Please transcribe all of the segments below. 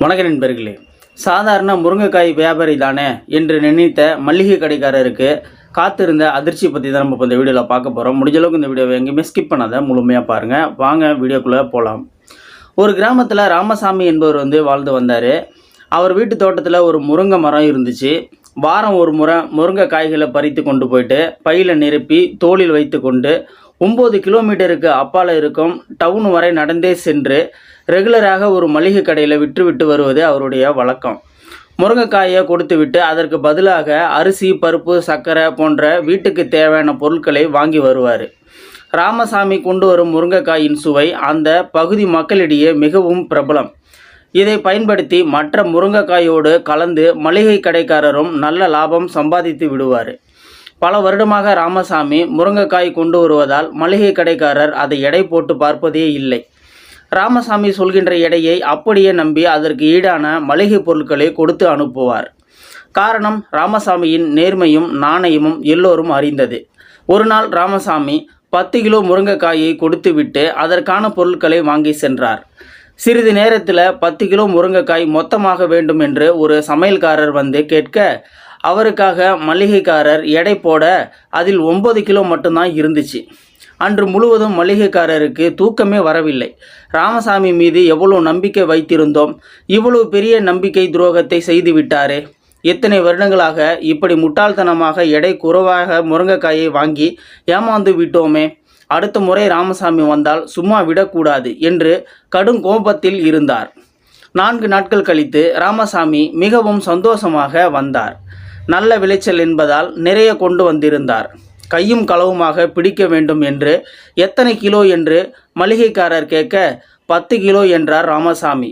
வணக்கம் நண்பர்களே. சாதாரண முருங்கைக்காய் வியாபாரி தானே என்று நினைத்த மளிகை கடைக்காரருக்கு காத்திருந்த அதிர்ச்சி பற்றி தான் நம்ம இந்த வீடியோவில் பார்க்க போகிறோம். முடிஞ்ச அளவுக்கு இந்த வீடியோவை எங்கேயுமே ஸ்கிப் பண்ணாத முழுமையாக பாருங்கள். வாங்க வீடியோக்குள்ளே போகலாம். ஒரு கிராமத்தில் ராமசாமி என்பவர் வாழ்ந்து வந்தார். அவர் வீட்டு தோட்டத்தில் ஒரு முருங்கை மரம் இருந்துச்சு. வாரம் ஒரு முறை முருங்கை காய்களை பறித்து கொண்டு போயிட்டு பையில் நிரப்பி தோளில் வைத்து கொண்டு 9 கிலோமீட்டருக்கு அப்பால் இருக்கும் டவுன் வரை நடந்தே சென்று ரெகுலராக ஒரு மளிகை கடையில் விற்றுவிட்டு வருவது அவருடைய வழக்கம். முருங்கைக்காயை கொடுத்துவிட்டு அதற்கு பதிலாக அரிசி, பருப்பு, சர்க்கரை போன்ற வீட்டுக்கு தேவையான பொருட்களை வாங்கி வருவார். ராமசாமி கொண்டு வரும் முருங்கைக்காயின் சுவை அந்த பகுதி மக்களிடையே மிகவும் பிரபலம். இதை பயன்படுத்தி மற்ற முருங்கைக்காயோடு கலந்து மளிகை கடைக்காரரும் நல்ல லாபம் சம்பாதித்து விடுவார். பல வருடமாக ராமசாமி முருங்கைக்காய் கொண்டு வருவதால் மளிகை கடைக்காரர் அதை எடை போட்டு பார்ப்பதே இல்லை. ராமசாமி சொல்கின்ற எடையை அப்படியே நம்பி அதற்கு ஈடான மளிகை பொருட்களை கொடுத்து அனுப்புவார். காரணம், ராமசாமியின் நேர்மையும் நாணயமும் எல்லோரும் அறிந்தது. ஒரு நாள் ராமசாமி 10 கிலோ முருங்கைக்காயை கொடுத்துவிட்டு அதற்கான பொருட்களை வாங்கி சென்றார். சிறிது நேரத்தில் 10 கிலோ முருங்கைக்காய் மொத்தமாக வேண்டும் என்று ஒரு சமையல்காரர் கேட்க, அவருக்காக மளிகைக்காரர் எடை போட அதில் 9 கிலோ மட்டும்தான் இருந்துச்சு. அன்று முழுவதும் மளிகைக்காரருக்கு தூக்கமே வரவில்லை. ராமசாமி மீது எவ்வளோ நம்பிக்கை வைத்திருந்தோம், இவ்வளவு பெரிய நம்பிக்கை துரோகத்தை செய்து விட்டாரே. எத்தனை வருடங்களாக இப்படி முட்டாள்தனமாக எடை குறைவாக முருங்கைக்காயை வாங்கி ஏமாந்து விட்டோமே. அடுத்த முறை ராமசாமி வந்தால் சும்மா விடக்கூடாது என்று கடும் கோபத்தில் இருந்தார். 4 நாட்கள் கழித்து ராமசாமி மிகவும் சந்தோஷமாக வந்தார். நல்ல விளைச்சல் என்பதால் நிறைய கொண்டு வந்திருந்தார். கையும் களவுமாக பிடிக்க வேண்டும் என்று எத்தனை கிலோ என்று மளிகைக்காரர் கேட்க 10 கிலோ என்றார் ராமசாமி.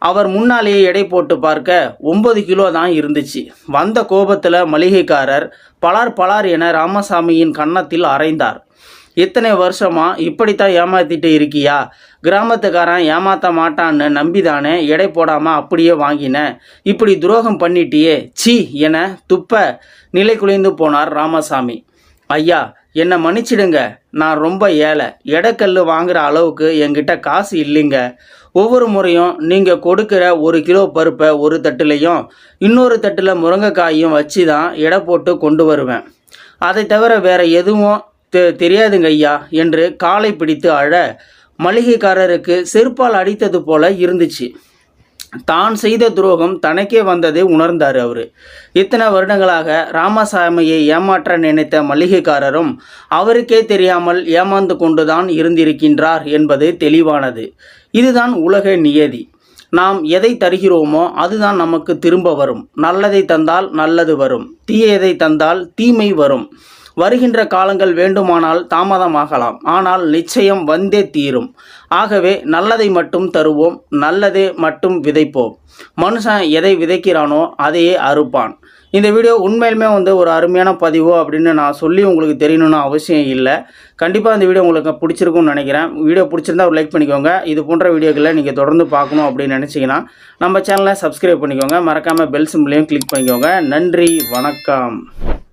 அவர் முன்னாலேயே எடை போட்டு பார்க்க 9 கிலோ தான் இருந்துச்சு. வந்த கோபத்தில் மளிகைக்காரர் பலார் என ராமசாமியின் கன்னத்தில் அறைந்தார். இத்தனை வருஷமா இப்படித்தான் ஏமாத்திட்டு இருக்கியா? கிராமத்துக்காரன் ஏமாற்ற மாட்டான்னு நம்பிதானே எடை போடாமல் அப்படியே வாங்கின. இப்படி துரோகம் பண்ணிட்டியே, சீ என துப்ப நிலை குலைந்து போனார் ராமசாமி. ஐயா, என்னை மன்னிச்சிடுங்க, நான் ரொம்ப ஏழை. எடைக்கல் வாங்குகிற அளவுக்கு என்கிட்ட காசு இல்லைங்க. ஒவ்வொரு முறையும் நீங்கள் கொடுக்குற 1 கிலோ பருப்பை ஒரு தட்டுலையும் இன்னொரு தட்டில் முருங்கைக்காயும் வச்சு தான் எடை போட்டு கொண்டு வருவேன். அதை தவிர வேறு எதுவும் தெரியாதுங்க ஐயா என்று காலை பிடித்து அழ மளிகைக்காரருக்கு செருப்பால் அடித்தது போல இருந்துச்சு. தான் செய்த துரோகம் தனக்கே வந்ததை உணர்ந்தார் அவர். இத்தனை வருடங்களாக ராமசாமியை ஏமாற்ற நினைத்த மளிகைக்காரரும் அவருக்கே தெரியாமல் ஏமாந்து கொண்டுதான் இருந்திருக்கின்றார் என்பது தெளிவானது. இதுதான் உலக நியதி. நாம் எதை தருகிறோமோ அதுதான் நமக்கு திரும்ப வரும். நல்லதை தந்தால் நல்லது வரும், தீயதை தந்தால் தீமை வரும். வருகின்ற காலங்கள் வேண்டுமானால் தாமதமாகலாம், ஆனால் நிச்சயம் வந்தே தீரும். ஆகவே நல்லதை மட்டும் தருவோம், நல்லதே மட்டும் விதைப்போம். மனுஷன் எதை விதைக்கிறானோ அதையே அறுப்பான். இந்த வீடியோ உண்மையிலுமே ஒரு அருமையான பதிவோ அப்படின்னு நான் சொல்லி உங்களுக்கு தெரியணும்னு அவசியம் இல்லை. கண்டிப்பாக இந்த வீடியோ உங்களுக்கு பிடிச்சிருக்கும்னு நினைக்கிறேன். வீடியோ பிடிச்சிருந்தா ஒரு லைக் பண்ணிக்கோங்க. இது போன்ற வீடியோக்களை நீங்கள் தொடர்ந்து பார்க்கணும் அப்படின்னு நினச்சிங்கன்னா நம்ம சேனலை சப்ஸ்கிரைப் பண்ணிக்கோங்க. மறக்காமல் பெல் சிம்பிளையும் கிளிக் பண்ணிக்கோங்க. நன்றி, வணக்கம்.